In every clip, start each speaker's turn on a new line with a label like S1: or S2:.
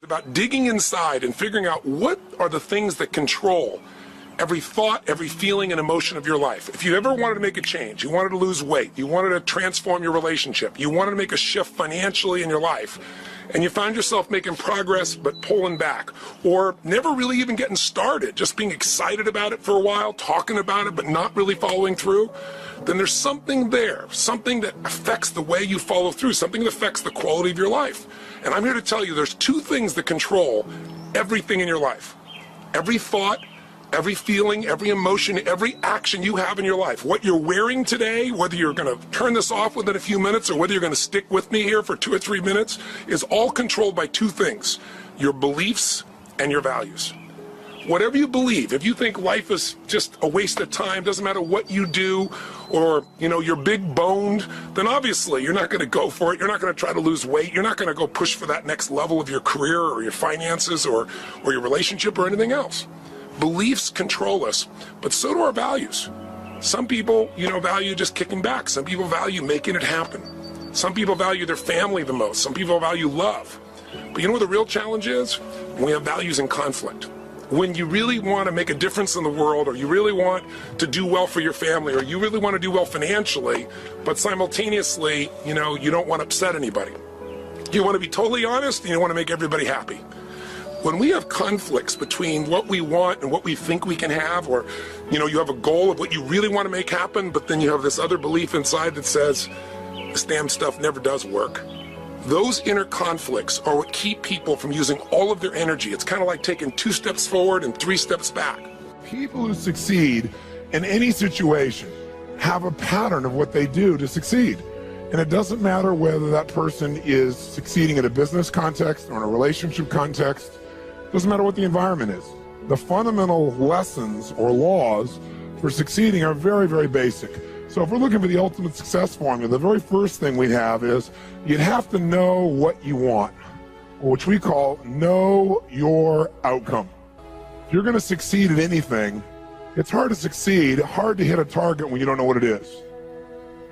S1: About digging inside and figuring out what are the things that control every thought, every feeling and emotion of your life. If you ever wanted to make a change, you wanted to lose weight, you wanted to transform your relationship, you wanted to make a shift financially in your life, and you found yourself making progress but pulling back, or never really even getting started, just being excited about it for a while, talking about it but not really following through, then there's something there, something that affects the way you follow through, something that affects the quality of your life. And I'm here to tell you there's two things that control everything in your life. Every thought, every feeling, every emotion, every action you have in your life. What you're wearing today, whether you're going to turn this off within a few minutes or whether you're going to stick with me here for 2 or 3 minutes, is all controlled by two things: your beliefs and your values. Whatever you believe, if you think life is just a waste of time, doesn't matter what you do, or you're big boned, then obviously you're not going to go for it. You're not going to try to lose weight. You're not going to go push for that next level of your career or your finances or your relationship or anything else. Beliefs control us, but so do our values. Some people, value just kicking back. Some people value making it happen. Some people value their family the most. Some people value love. But you know what the real challenge is? When we have values in conflict. When you really want to make a difference in the world, or you really want to do well for your family, or you really want to do well financially, but simultaneously, you don't want to upset anybody. You want to be totally honest, and you want to make everybody happy. When we have conflicts between what we want and what we think we can have, or you have a goal of what you really want to make happen, but then you have this other belief inside that says this damn stuff never does work. Those inner conflicts are what keep people from using all of their energy. It's kind of like taking 2 steps forward and 3 steps back. People who succeed in any situation have a pattern of what they do to succeed. And it doesn't matter whether that person is succeeding in a business context or in a relationship context. It doesn't matter what the environment is. The fundamental lessons or laws for succeeding are very, very basic. So if we're looking for the ultimate success formula, the very first thing we'd have is you'd have to know what you want, which we call know your outcome. If you're going to succeed at anything, it's hard to succeed, hard to hit a target when you don't know what it is.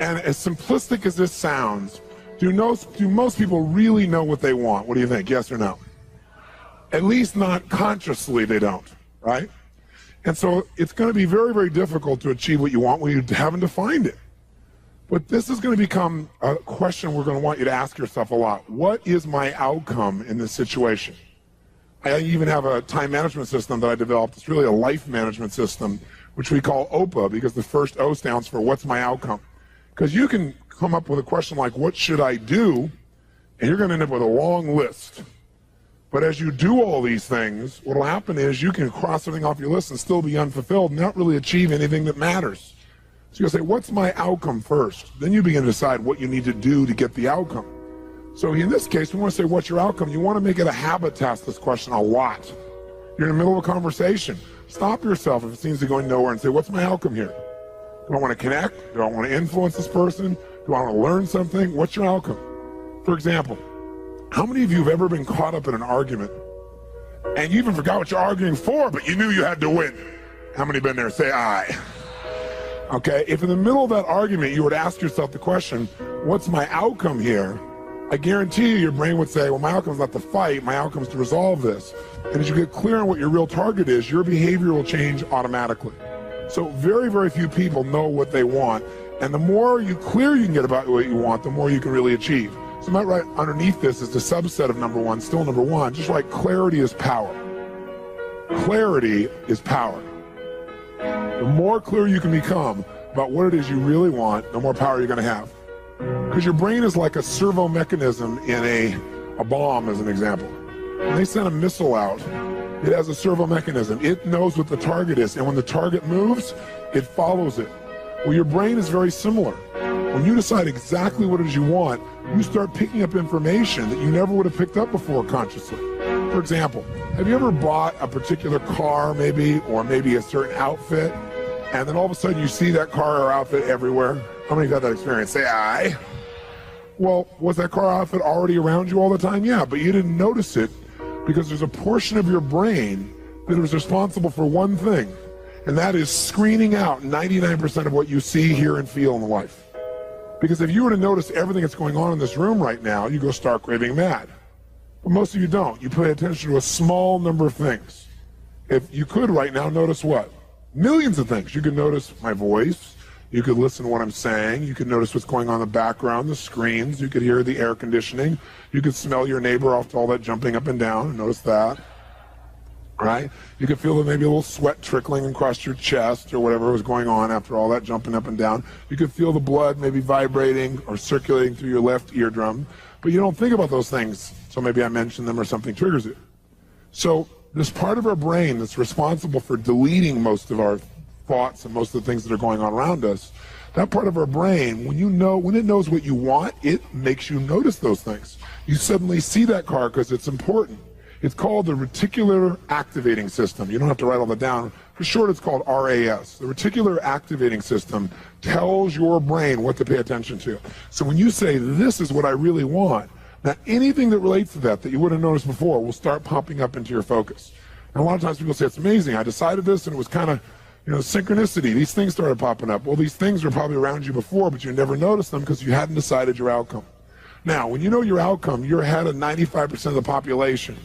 S1: And as simplistic as this sounds, do most people really know what they want? What do you think, yes or no? At least not consciously they don't, right? And so it's going to be very, very difficult to achieve what you want when you haven't defined it. But this is going to become a question we're going to want you to ask yourself a lot. What is my outcome in this situation? I even have a time management system that I developed. It's really a life management system, which we call OPA, because the first O stands for what's my outcome. Because you can come up with a question like, what should I do? And you're going to end up with a long list. But as you do all these things, what will happen is you can cross everything off your list and still be unfulfilled and not really achieve anything that matters. So you'll say, what's my outcome first? Then you begin to decide what you need to do to get the outcome. So in this case, we want to say, what's your outcome? You want to make it a habit to ask this question a lot. You're in the middle of a conversation. Stop yourself if it seems to be going nowhere and say, what's my outcome here? Do I want to connect? Do I want to influence this person? Do I want to learn something? What's your outcome? For example, how many of you have ever been caught up in an argument and you even forgot what you're arguing for, but you knew you had to win? How many been there? Say aye. Okay, if in the middle of that argument you were to ask yourself the question, what's my outcome here? I guarantee you your brain would say, well, my outcome is not to fight, my outcome is to resolve this. And as you get clear on what your real target is, your behavior will change automatically. So very, very few people know what they want. And the more clear you can get about what you want, the more you can really achieve. So right underneath this is the subset of number one, still number one, just like clarity is power. Clarity is power. The more clear you can become about what it is you really want, the more power you're going to have. Because your brain is like a servo mechanism in a bomb, as an example. When they send a missile out, it has a servo mechanism. It knows what the target is, and when the target moves, it follows it. Well, your brain is very similar. When you decide exactly what it is you want, you start picking up information that you never would have picked up before consciously. For example, have you ever bought a particular car or maybe a certain outfit, and then all of a sudden you see that car or outfit everywhere? How many have had that experience? Say aye. Well, was that car outfit already around you all the time? Yeah, but you didn't notice it because there's a portion of your brain that is responsible for one thing, and that is screening out 99% of what you see, hear, and feel in life. Because if you were to notice everything that's going on in this room right now, you go stark raving mad. But most of you don't. You pay attention to a small number of things. If you could right now, notice what? Millions of things. You could notice my voice. You could listen to what I'm saying. You could notice what's going on in the background, the screens. You could hear the air conditioning. You could smell your neighbor off to all that jumping up and down and notice that. Right? You could feel that maybe a little sweat trickling across your chest or whatever was going on after all that jumping up and down. You could feel the blood maybe vibrating or circulating through your left eardrum. But you don't think about those things. So maybe I mention them or something triggers it. So this part of our brain that's responsible for deleting most of our thoughts and most of the things that are going on around us, that part of our brain, when it knows what you want, it makes you notice those things. You suddenly see that car because it's important. It's called the reticular activating system. You don't have to write all that down. For short, it's called RAS. The reticular activating system tells your brain what to pay attention to. So when you say, this is what I really want, now anything that relates to that you wouldn't have noticed before will start popping up into your focus. And a lot of times people say, it's amazing. I decided this and it was kind of, synchronicity. These things started popping up. Well, these things were probably around you before, but you never noticed them because you hadn't decided your outcome. Now, when you know your outcome, you're ahead of 95% of the population.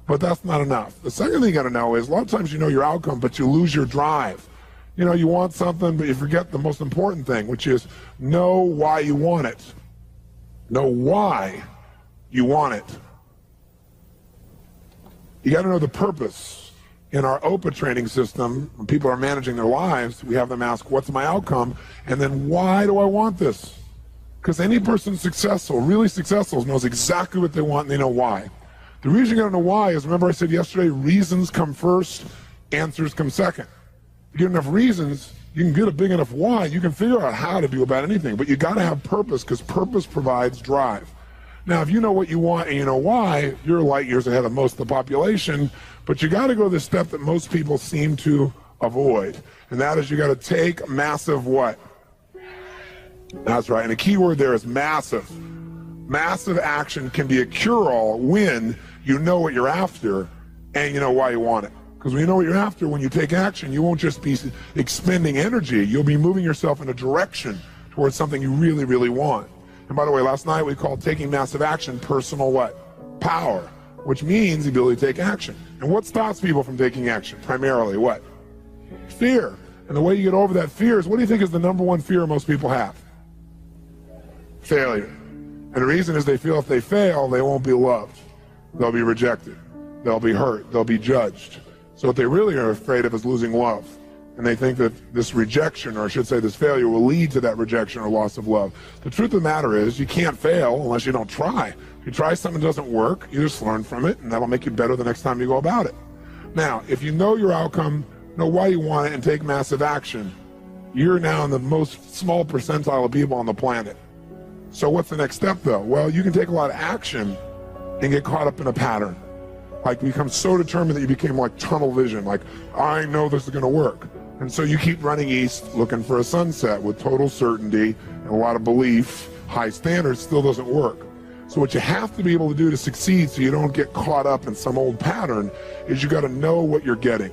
S1: But that's not enough. The second thing you got to know is a lot of times you know your outcome, but you lose your drive. You want something, but you forget the most important thing, which is know why you want it. Know why you want it. You got to know the purpose. In our OPA training system, when people are managing their lives, we have them ask, what's my outcome? And then why do I want this? Because any person successful, really successful, knows exactly what they want and they know why. The reason you gotta know why is, remember I said yesterday, reasons come first, answers come second. If you get enough reasons, you can get a big enough why, you can figure out how to do about anything, but you gotta have purpose because purpose provides drive. Now, if you know what you want and you know why, you're light years ahead of most of the population, but you gotta go the step that most people seem to avoid, and that is you gotta take massive what? That's right, and the key word there is massive. Massive action can be a cure-all when you know what you're after and you know why you want it. Because when you know what you're after, when you take action, you won't just be expending energy. You'll be moving yourself in a direction towards something you really, really want. And by the way, last night we called taking massive action personal what? Power, which means the ability to take action. And what stops people from taking action? Primarily what? Fear. And the way you get over that fear is, what do you think is the number one fear most people have? Failure. And the reason is they feel if they fail, they won't be loved. They'll be rejected. They'll be hurt. They'll be judged. So what they really are afraid of is losing love. And they think that this rejection, or I should say this failure, will lead to that rejection or loss of love. The truth of the matter is you can't fail unless you don't try. If you try something that doesn't work, you just learn from it, and that'll make you better the next time you go about it. Now, if you know your outcome, know why you want it, and take massive action, you're now in the most small percentile of people on the planet. So what's the next step, though? Well, you can take a lot of action and get caught up in a pattern. Like become so determined that you became like tunnel vision, like, I know this is going to work. And so you keep running east looking for a sunset with total certainty and a lot of belief, high standards, still doesn't work. So what you have to be able to do to succeed so you don't get caught up in some old pattern is you got to know what you're getting.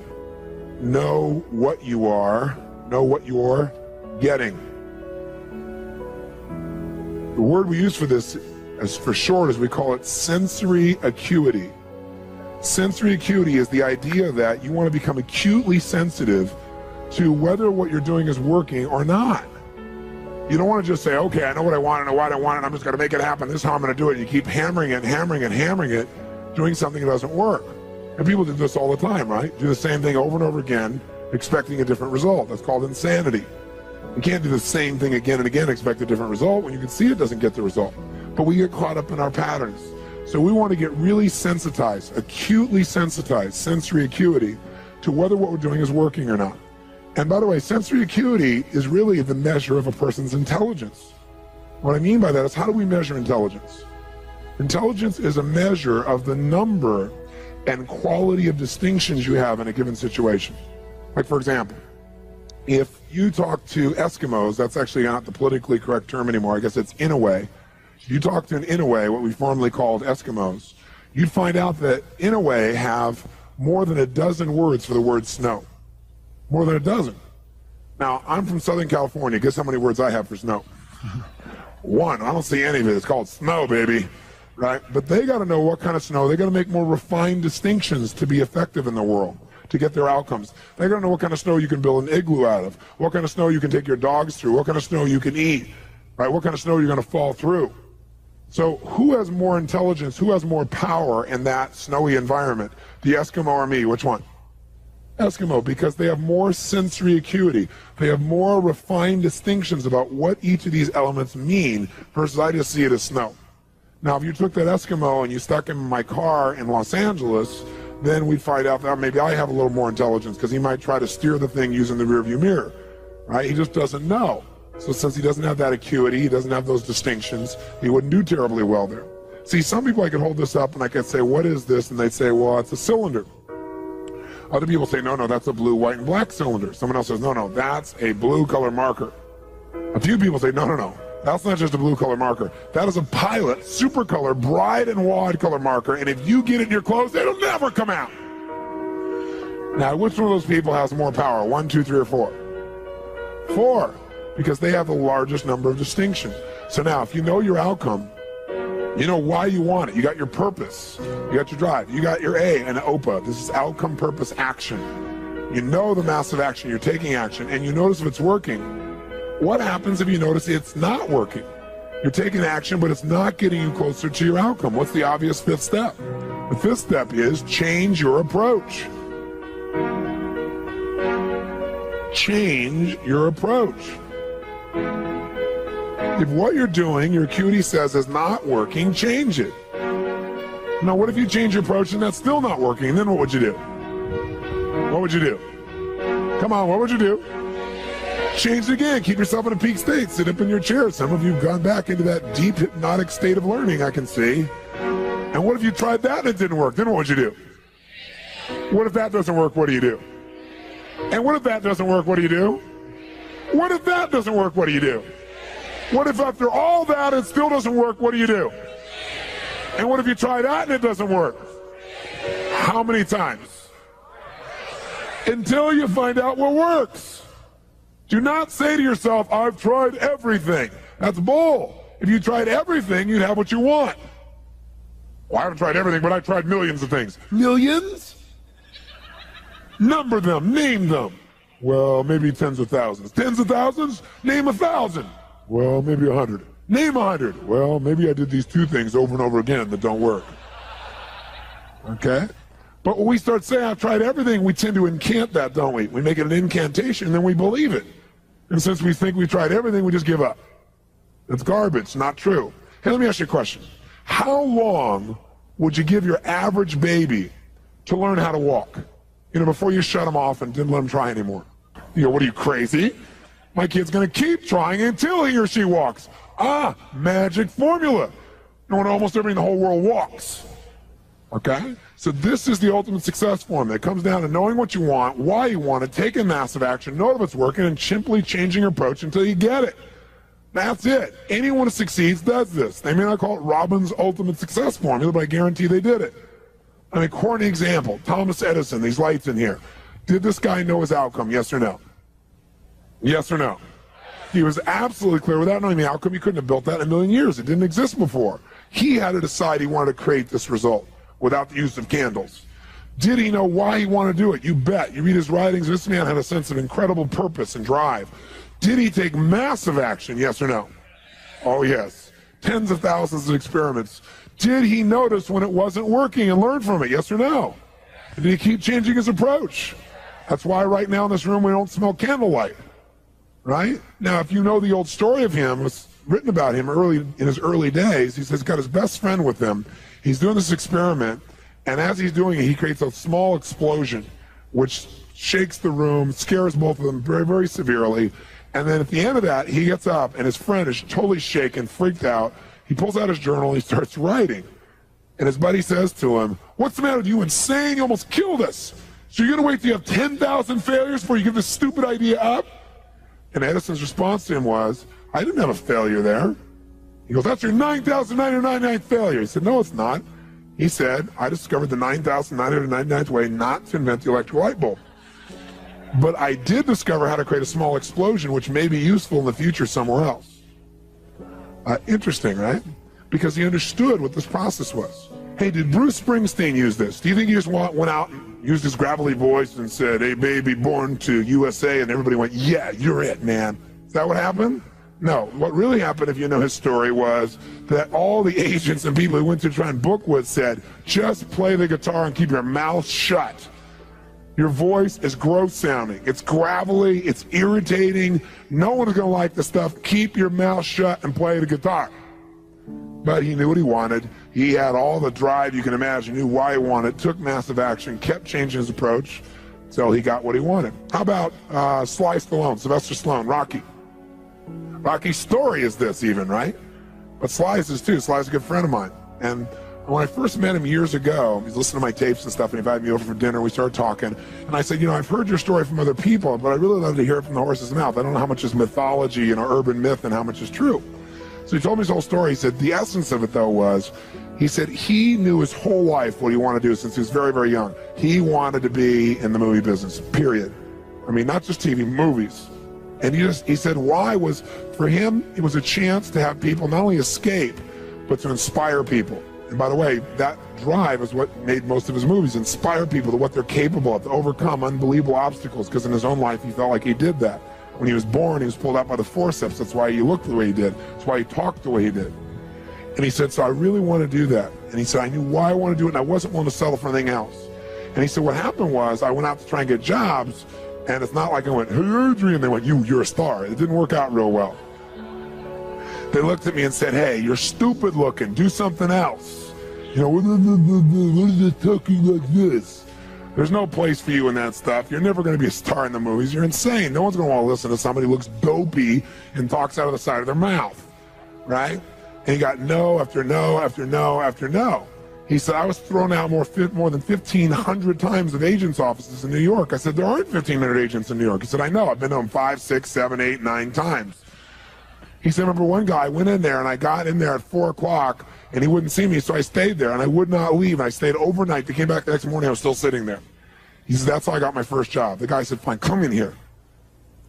S1: Know what you are, know what you're getting. The word we use for this, as for short, is we call it sensory acuity. Sensory acuity is the idea that you want to become acutely sensitive to whether what you're doing is working or not. You don't want to just say, okay, I know what I want, I know why I want it, I'm just going to make it happen, this is how I'm going to do it. And you keep hammering it, hammering it, hammering it, doing something that doesn't work. And people do this all the time, right? Do the same thing over and over again, expecting a different result. That's called insanity. You can't do the same thing again and again, expect a different result when you can see it doesn't get the result. But we get caught up in our patterns. So we want to get really sensitized, acutely sensitized, sensory acuity, to whether what we're doing is working or not. And by the way, sensory acuity is really the measure of a person's intelligence. What I mean by that is, how do we measure intelligence? Intelligence is a measure of the number and quality of distinctions you have in a given situation. Like, for example, if you talk to Eskimos, that's actually not the politically correct term anymore, I guess it's Inouye. If you talk to an Inouye, what we formerly called Eskimos, you'd find out that Inouye have more than a dozen words for the word snow. More than a dozen. Now, I'm from Southern California. Guess how many words I have for snow? One. I don't see any of it. It's called snow, baby. right? But they got to know what kind of snow. They got to make more refined distinctions to be effective in the world, to get their outcomes. They got to know what kind of snow you can build an igloo out of, what kind of snow you can take your dogs through, what kind of snow you can eat, right? What kind of snow you're going to fall through. So who has more intelligence, who has more power in that snowy environment? The Eskimo or me? Which one? Eskimo, because they have more sensory acuity. They have more refined distinctions about what each of these elements mean versus I just see it as snow. Now, if you took that Eskimo and you stuck him in my car in Los Angeles, then we'd find out that maybe I have a little more intelligence because he might try to steer the thing using the rearview mirror, right? He just doesn't know. So since he doesn't have that acuity, he doesn't have those distinctions, he wouldn't do terribly well there. See, some people I could hold this up and I could say, what is this? And they'd say, well, it's a cylinder. Other people say, no, that's a blue, white, and black cylinder. Someone else says, no, that's a blue color marker. A few people say, no, that's not just a blue color marker. That is a Pilot super color, bright and wide color marker, and if you get it in your clothes, it'll never come out. Now, which one of those people has more power? 1, 2, 3, or 4? 4, because they have the largest number of distinctions. So now, if you know your outcome, you know why you want it. You got your purpose. You got your drive. You got your A and OPA. This is outcome, purpose, action. You know the massive action. You're taking action, and you notice if it's working. What happens if you notice it's not working? You're taking action, but it's not getting you closer to your outcome. What's the obvious 5th step? The 5th step is change your approach. Change your approach. If what you're doing, your acuity says is not working, change it. Now, what if you change your approach and that's still not working? Then what would you do? What would you do? Come on, what would you do? Change it again. Keep yourself in a peak state. Sit up in your chair. Some of you have gone back into that deep hypnotic state of learning, I can see. And what if you tried that and it didn't work? Then what would you do? What if that doesn't work? What do you do? And what if that doesn't work? What do you do? What if that doesn't work? What do you do? What if after all that it still doesn't work? What do you do? And what if you try that and it doesn't work? How many times? Until you find out what works. Do not say to yourself, I've tried everything. That's bull. If you tried everything, you'd have what you want. Well, I haven't tried everything, but I've tried millions of things. Millions? Number them, name them. Well, maybe tens of thousands. Tens of thousands? Name 1,000. Well, maybe 100. Name 100. Well, maybe I did these 2 things over and over again that don't work. Okay? But when we start saying, I've tried everything, we tend to incant that, don't we? We make it an incantation, and then we believe it. And since we think we tried everything, we just give up. It's garbage, not true. Hey, let me ask you a question. How long would you give your average baby to learn how to walk? Before you shut them off and didn't let them try anymore. What are you, crazy? My kid's going to keep trying until he or she walks. Magic formula. When almost everybody in the whole world walks. Okay? So this is the ultimate success formula. It comes down to knowing what you want, why you want it, taking massive action, know if it's working, and simply changing your approach until you get it. That's it. Anyone who succeeds does this. They may not call it Robbins' ultimate success formula, but I guarantee they did it. Corny example. Thomas Edison, these lights in here. Did this guy know his outcome, yes or no? Yes or no? He was absolutely clear. Without knowing the outcome, he couldn't have built that in a million years. It didn't exist before. He had to decide he wanted to create this result without the use of candles. Did he know why he wanted to do it? You bet. You read his writings, this man had a sense of incredible purpose and drive. Did he take massive action, yes or no? Oh, yes. Tens of thousands of experiments. Did he notice when it wasn't working and learn from it, yes or no? Did he keep changing his approach? That's why right now in this room we don't smell candlelight, right? Now, if you know the old story of him, it was written about him in his early days. He says he's got his best friend with him. He's doing this experiment, and as he's doing it, he creates a small explosion, which shakes the room, scares both of them very, very severely. And then at the end of that, he gets up, and his friend is totally shaken, freaked out. He pulls out his journal, and he starts writing. And his buddy says to him, what's the matter with you, insane? You almost killed us. So you're going to wait till you have 10,000 failures before you give this stupid idea up? And Edison's response to him was, I didn't have a failure there. He goes, that's your 9,999th failure. He said, no, it's not. He said, I discovered the 9,999th way not to invent the electric light bulb. But I did discover how to create a small explosion, which may be useful in the future somewhere else. Interesting, right? because he understood what this process was. Hey, did Bruce Springsteen use this? Do you think he just went out and used his gravelly voice and said, hey, baby, born to USA, and everybody went, yeah, you're it, man? Is that what happened? No. What really happened, if you know his story, was that all the agents and people he went to try and book with said, just play the guitar and keep your mouth shut. Your voice is gross sounding. It's gravelly. It's irritating. No one's going to like the stuff. Keep your mouth shut and play the guitar. But he knew what he wanted. He had all the drive you can imagine, knew why he wanted, took massive action, kept changing his approach until he got what he wanted. How about Sly Stallone, Sylvester Stallone, Rocky? Rocky's story is this even, right? But Sly's is too. Sly's a good friend of mine. And when I first met him years ago, he's listening to my tapes and stuff, and he invited me over for dinner. We started talking, and I said, you know, I've heard your story from other people, but I really love to hear it from the horse's mouth. I don't know how much is mythology, you know, urban myth, and how much is true. So he told me his whole story. He said the essence of it, though, was he said he knew his whole life what he wanted to do since he was very, very young. He wanted to be in the movie business, period. I mean, not just TV, movies. And he said why was, for him, it was a chance to have people not only escape, but to inspire people. And by the way, that drive is what made most of his movies, inspire people to what they're capable of, to overcome unbelievable obstacles, because in his own life, he felt like he did that. When he was born, he was pulled out by the forceps. That's why he looked the way he did. That's why he talked the way he did. And he said, so I really want to do that. And he said, I knew why I want to do it, and I wasn't willing to settle for anything else. And he said, what happened was I went out to try and get jobs, and it's not like I went, hey, Adrian, they went, you're a star. It didn't work out real well. They looked at me and said, hey, you're stupid looking. Do something else. You know, what is it talking like this? There's no place for you in that stuff. You're never going to be a star in the movies. You're insane. No one's going to want to listen to somebody who looks dopey and talks out of the side of their mouth, right? And he got no after no after no after no. He said, I was thrown out more than 1,500 times at agents' offices in New York. I said, there aren't 1,500 agents in New York. He said, I know. I've been to them 5, 6, 7, 8, 9 times. He said, remember one guy, I went in there, and I got in there at 4 o'clock, and he wouldn't see me, so I stayed there, and I would not leave. And I stayed overnight. They came back the next morning. I was still sitting there. He said, that's how I got my first job. The guy said, fine, come in here.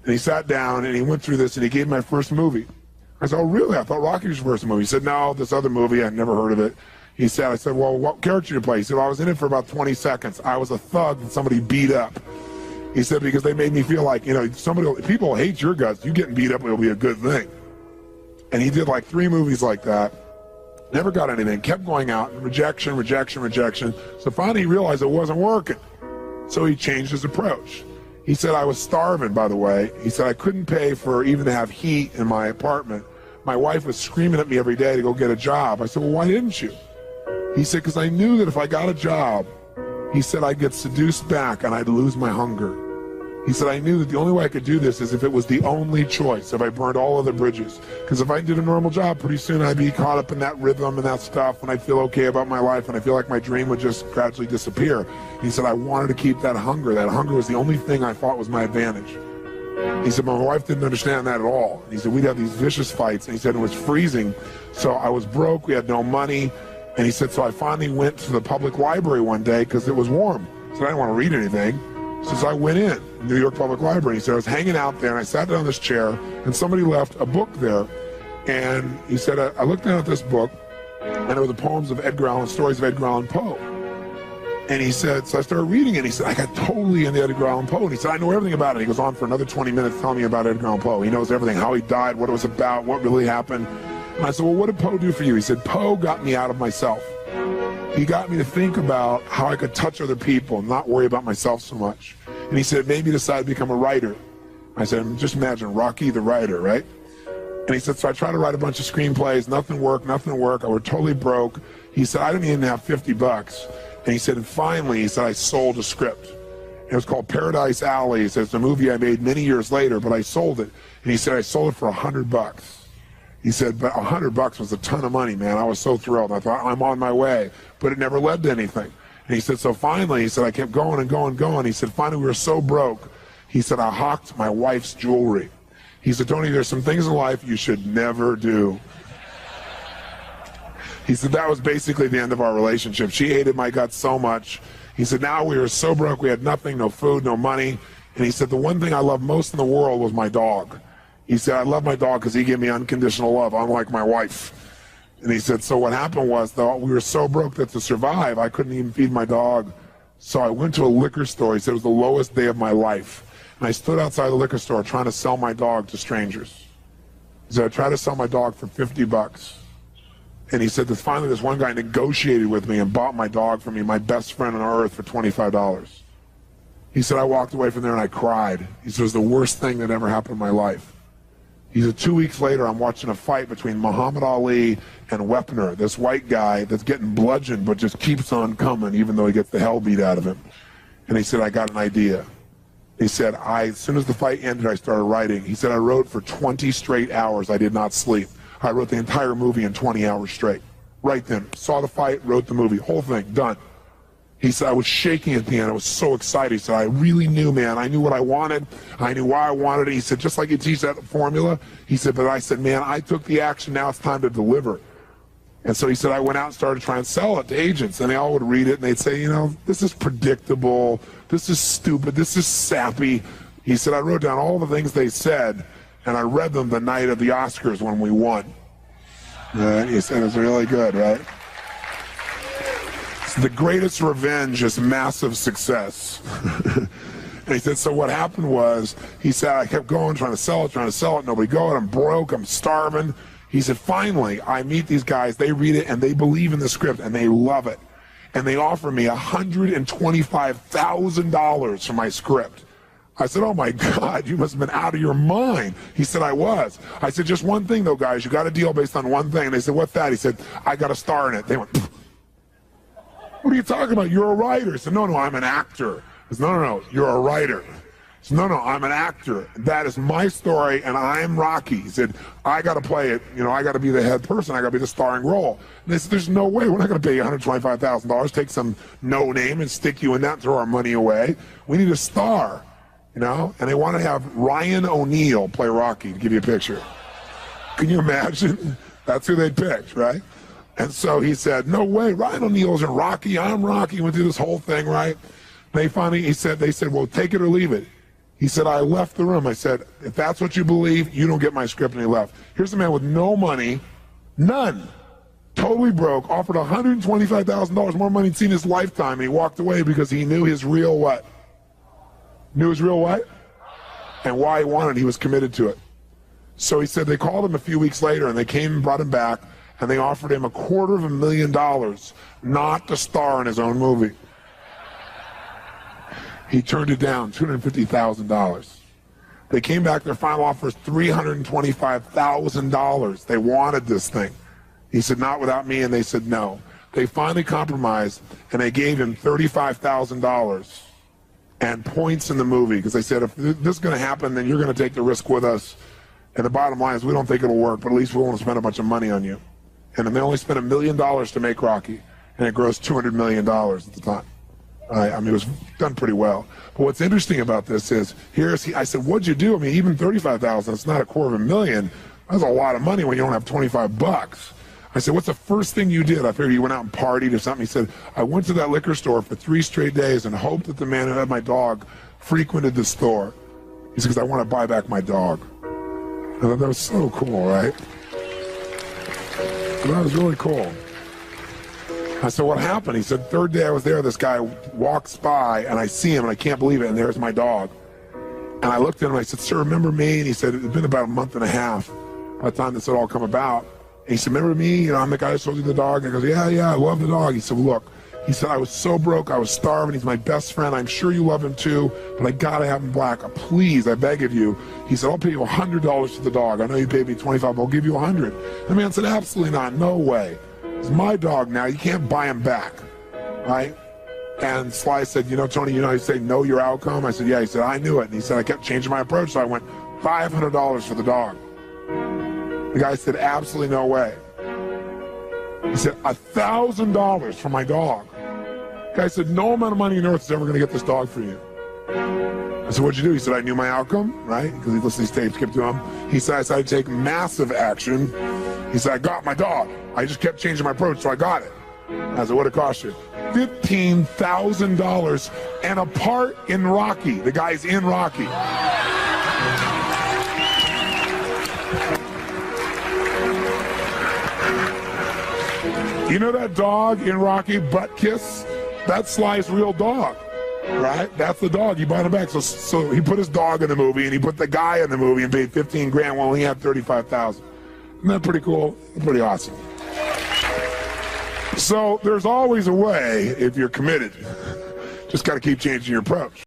S1: And he sat down, and he went through this, and he gave me my first movie. I said, oh, really? I thought Rocky was your first movie. He said, no, this other movie, I'd never heard of it. He said, I said, well, what character did you play? He said, well, I was in it for about 20 seconds. I was a thug that somebody beat up. He said, because they made me feel like, you know, people hate your guts. You getting beat up will be a good thing. And he did like 3 movies like that. Never got anything. Kept going out. Rejection, rejection, rejection. So finally he realized it wasn't working. So he changed his approach. He said, I was starving, by the way. He said, I couldn't pay for even to have heat in my apartment. My wife was screaming at me every day to go get a job. I said, well, why didn't you? He said, because I knew that if I got a job, he said, I'd get seduced back and I'd lose my hunger. He said, I knew that the only way I could do this is if it was the only choice, if I burned all other bridges. Because if I did a normal job, pretty soon I'd be caught up in that rhythm and that stuff, and I'd feel okay about my life, and I feel like my dream would just gradually disappear. He said, I wanted to keep that hunger. That hunger was the only thing I thought was my advantage. He said, my wife didn't understand that at all. He said, we'd have these vicious fights, and he said it was freezing. So I was broke, we had no money, and he said, so I finally went to the public library one day because it was warm. So I didn't want to read anything. So I went in, New York Public Library. He said, I was hanging out there, and I sat down in this chair, and somebody left a book there. And he said, I looked down at this book, and it was the poems of Edgar Allan, stories of Edgar Allan Poe. And he said, so I started reading it. He said, I got totally into Edgar Allan Poe. And he said, I know everything about it. He goes on for another 20 minutes telling me about Edgar Allan Poe. He knows everything, how he died, what it was about, what really happened. And I said, well, what did Poe do for you? He said, Poe got me out of myself. He got me to think about how I could touch other people and not worry about myself so much. And he said, it made me decide to become a writer. I said, just imagine Rocky the writer, right? And he said, so I tried to write a bunch of screenplays, nothing worked. I was totally broke. He said, I didn't even have $50. And he said, and finally, he said, I sold a script. It was called Paradise Alley. He said, it's a movie I made many years later, but I sold it. And he said, I sold it for $100. He said, but $100 was a ton of money, man. I was so thrilled. I thought, I'm on my way. But it never led to anything. And he said, so finally, he said, I kept going and going and going. He said, finally, we were so broke. He said, I hawked my wife's jewelry. He said, Tony, there's some things in life you should never do. He said, that was basically the end of our relationship. She hated my guts so much. He said, now we were so broke, we had nothing, no food, no money. And he said, the one thing I loved most in the world was my dog. He said, I love my dog because he gave me unconditional love, unlike my wife.
S2: And he said, so what happened was, though, we were so broke that to survive, I couldn't even feed my dog. So I went to a liquor store. He said it was the lowest day of my life. And I stood outside the liquor store trying to sell my dog to strangers. He said, I tried to sell my dog for $50. And he said that finally this one guy negotiated with me and bought my dog for me, my best friend on earth, for $25. He said, I walked away from there and I cried. He said, it was the worst thing that ever happened in my life. He said, 2 weeks later, I'm watching a fight between Muhammad Ali and Wepner, this white guy that's getting bludgeoned but just keeps on coming even though he gets the hell beat out of him. And he said, I got an idea. He said, as soon as the fight ended, I started writing. He said, I wrote for 20 straight hours. I did not sleep. I wrote the entire movie in 20 hours straight. Right then. Saw the fight, wrote the movie. Whole thing, done. He said, I was shaking at the end. I was so excited. He said, I really knew, man. I knew what I wanted. I knew why I wanted it. He said, just like you teach that formula. He said, but I said, man, I took the action. Now it's time to deliver. And so he said, I went out and started trying to sell it to agents. And they all would read it, and they'd say, you know, this is predictable. This is stupid. This is sappy. He said, I wrote down all the things they said, and I read them the night of the Oscars when we won. And he said, it was really good, right? The greatest revenge is massive success. And he said, so what happened was, he said, I kept going, trying to sell it, nobody going, I'm broke, I'm starving. He said, finally, I meet these guys, they read it, and they believe in the script, and they love it. And they offer me $125,000 for my script. I said, oh my God, you must have been out of your mind. He said, I was. I said, just one thing though, guys, you got a deal based on one thing. And they said, what's that? He said, I got a star in it. They went, pfft. What are you talking about? You're a writer. I said, no, I'm an actor. I said, no, you're a writer. I said, no, I'm an actor. That is my story, and I'm Rocky. He said, I got to play it. You know, I got to be the head person. I got to be the starring role. And they said, there's no way. We're not going to pay you $125,000, take some no name and stick you in that and throw our money away. We need a star, you know? And they want to have Ryan O'Neal play Rocky, to give you a picture. Can you imagine? That's who they picked, right? And so he said, no way, Ryan O'Neal isn't Rocky, I'm Rocky. Went through this whole thing, right? They finally, they said, well, take it or leave it. He said, I left the room. I said, if that's what you believe, you don't get my script. And he left. Here's a man with no money, none, totally broke, offered $125,000 more money he'd seen in his lifetime. And he walked away because he knew his real what? Knew his real what? And why he wanted it. He was committed to it. So he said they called him a few weeks later, and they came and brought him back. And they offered him $250,000 not to star in his own movie. He turned it down, $250,000. They came back, their final offer was $325,000. They wanted this thing. He said, not without me, and they said no. They finally compromised, and they gave him $35,000 and points in the movie, because they said, if this is going to happen, then you're going to take the risk with us. And the bottom line is, we don't think it'll work, but at least we won't spend a bunch of money on you. And then they only spent $1 million to make Rocky, and it grossed $200 million at the time. I mean, it was done pretty well. But what's interesting about this is, I said, what'd you do? I mean, even $35,000, it's not $250,000. That's a lot of money when you don't have $25. I said, what's the first thing you did? I figured you went out and partied or something. He said, I went to that liquor store for 3 straight days and hoped that the man who had my dog frequented the store. He said, because I want to buy back my dog. I thought that was so cool, right? That was really cool. I said, what happened? He said, third day I was there, this guy walks by, and I see him, and I can't believe it, and there's my dog. And I looked at him, and I said, sir, remember me? And he said, it's been about a month and a half by the time this had all come about. And he said, remember me? You know, I'm the guy who sold you the dog. And I goes, yeah, I love the dog. He said, look, he said, I was so broke, I was starving. He's my best friend. I'm sure you love him too, but I gotta have him black. Please, I beg of you. He said, I'll pay you $100 for the dog. I know you paid me $25, but I'll give you $100. The man said, absolutely not, no way. It's my dog now, you can't buy him back, right? And Sly said, you know, Tony, you say know your outcome? I said, yeah. He said, I knew it. And he said, I kept changing my approach, so I went $500 for the dog. The guy said, absolutely no way. He said, $1,000 for my dog. The guy said, no amount of money on earth is ever going to get this dog for you. I said, what'd you do? He said, I knew my outcome, right? Because he listened to these tapes, kept to him. He said, I decided to take massive action. He said, I got my dog. I just kept changing my approach, so I got it. I said, what'd it cost you? $15,000 and a part in Rocky. The guy's in Rocky. You know that dog in Rocky, Butt Kiss? That's Sly's real dog, right? That's the dog. He bought him back. So he put his dog in the movie, and he put the guy in the movie and paid $15,000 while he had $35,000. Isn't that pretty cool? Pretty awesome. So there's always a way if you're committed. Just got to keep changing your approach.